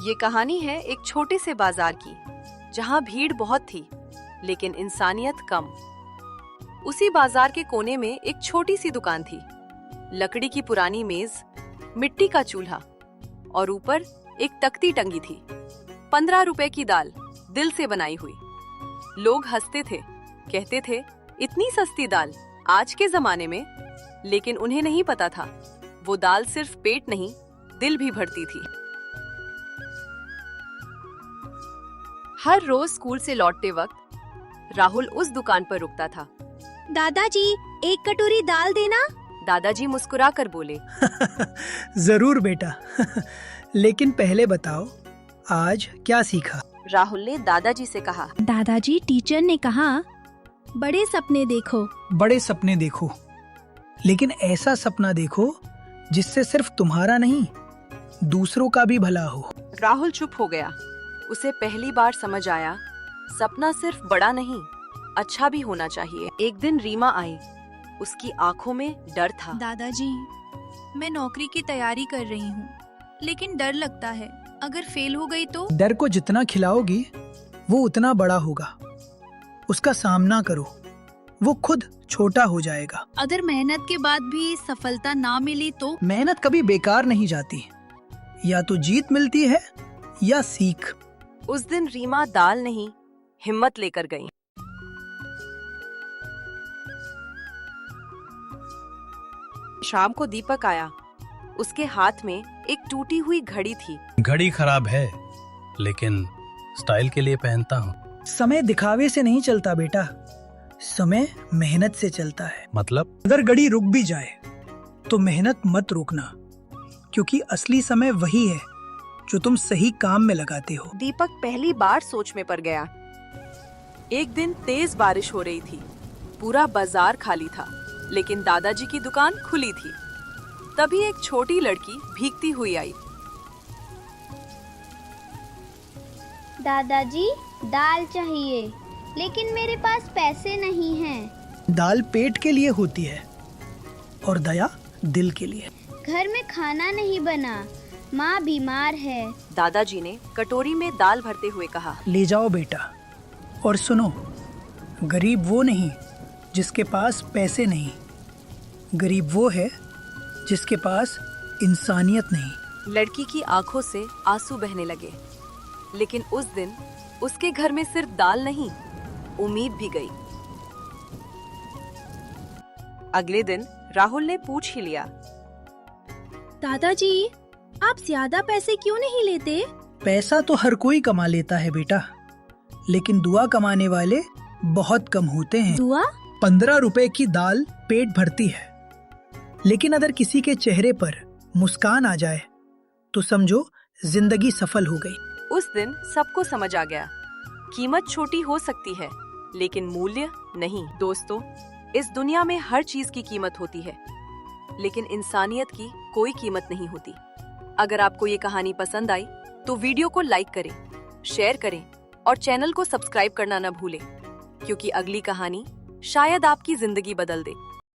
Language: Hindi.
ये कहानी है एक छोटे से बाजार की, जहाँ भीड़ बहुत थी लेकिन इंसानियत कम। उसी बाजार के कोने में एक छोटी सी दुकान थी। लकड़ी की पुरानी मेज, मिट्टी का चूल्हा और ऊपर एक तख्ती टंगी थी। 15 रुपए की दाल, दिल से बनाई हुई। लोग हंसते थे, कहते थे इतनी सस्ती दाल आज के जमाने में। लेकिन उन्हें नहीं पता था वो दाल सिर्फ पेट नहीं, दिल भी भरती थी। हर रोज स्कूल से लौटते वक्त राहुल उस दुकान पर रुकता था। दादाजी, एक कटोरी दाल देना। दादाजी मुस्कुरा कर बोले, जरूर बेटा। लेकिन पहले बताओ आज क्या सीखा? राहुल ने दादाजी से कहा। दादाजी, टीचर ने कहा बड़े सपने देखो। बड़े सपने देखो, लेकिन ऐसा सपना देखो जिससे सिर्फ तुम्हारा नहीं, दूसरों का भी भला हो। राहुल चुप हो गया। उसे पहली बार समझ आया, सपना सिर्फ बड़ा नहीं, अच्छा भी होना चाहिए। एक दिन रीमा आई। उसकी आंखों में डर था। दादाजी, मैं नौकरी की तैयारी कर रही हूँ, लेकिन डर लगता है अगर फेल हो गई तो। डर को जितना खिलाओगी वो उतना बड़ा होगा। उसका सामना करो, वो खुद छोटा हो जाएगा। अगर मेहनत के बाद भी सफलता ना मिली तो? मेहनत कभी बेकार नहीं जाती, या तो जीत मिलती है या सीख। उस दिन रीमा दाल नहीं, हिम्मत लेकर गई। शाम को दीपक आया। उसके हाथ में एक टूटी हुई घड़ी थी। घड़ी खराब है, लेकिन स्टाइल के लिए पहनता हूँ। समय दिखावे से नहीं चलता बेटा, समय मेहनत से चलता है। मतलब? अगर घड़ी रुक भी जाए तो मेहनत मत रोकना, क्योंकि असली समय वही है जो तुम सही काम में लगाते हो। दीपक पहली बार सोच में पड़ गया। एक दिन तेज बारिश हो रही थी। पूरा बाजार खाली था, लेकिन दादाजी की दुकान खुली थी। तभी एक छोटी लड़की भीगती हुई आई। दादाजी, दाल चाहिए, लेकिन मेरे पास पैसे नहीं हैं। दाल पेट के लिए होती है और दया दिल के लिए। घर में खाना नहीं बना, माँ बीमार है। दादाजी ने कटोरी में दाल भरते हुए कहा। ले जाओ बेटा, और सुनो, गरीब वो नहीं जिसके पास पैसे नहीं, गरीब वो है जिसके पास इंसानियत नहीं। लड़की की आंखों से आंसू बहने लगे। लेकिन उस दिन उसके घर में सिर्फ दाल नहीं, उम्मीद भी गई। अगले दिन राहुल ने पूछ ही लिया, दादाजी, आप ज्यादा पैसे क्यों नहीं लेते? पैसा तो हर कोई कमा लेता है बेटा, लेकिन दुआ कमाने वाले बहुत कम होते हैं। दुआ? 15 रुपए की दाल पेट भरती है, लेकिन अगर किसी के चेहरे पर मुस्कान आ जाए तो समझो जिंदगी सफल हो गई। उस दिन सबको समझ आ गया, कीमत छोटी हो सकती है लेकिन मूल्य नहीं। दोस्तों, इस दुनिया में हर चीज की कीमत होती है, लेकिन इंसानियत की कोई कीमत नहीं होती। अगर आपको ये कहानी पसंद आई तो वीडियो को लाइक करें, शेयर करें और चैनल को सब्सक्राइब करना न भूलें, क्योंकि अगली कहानी शायद आपकी जिंदगी बदल दे।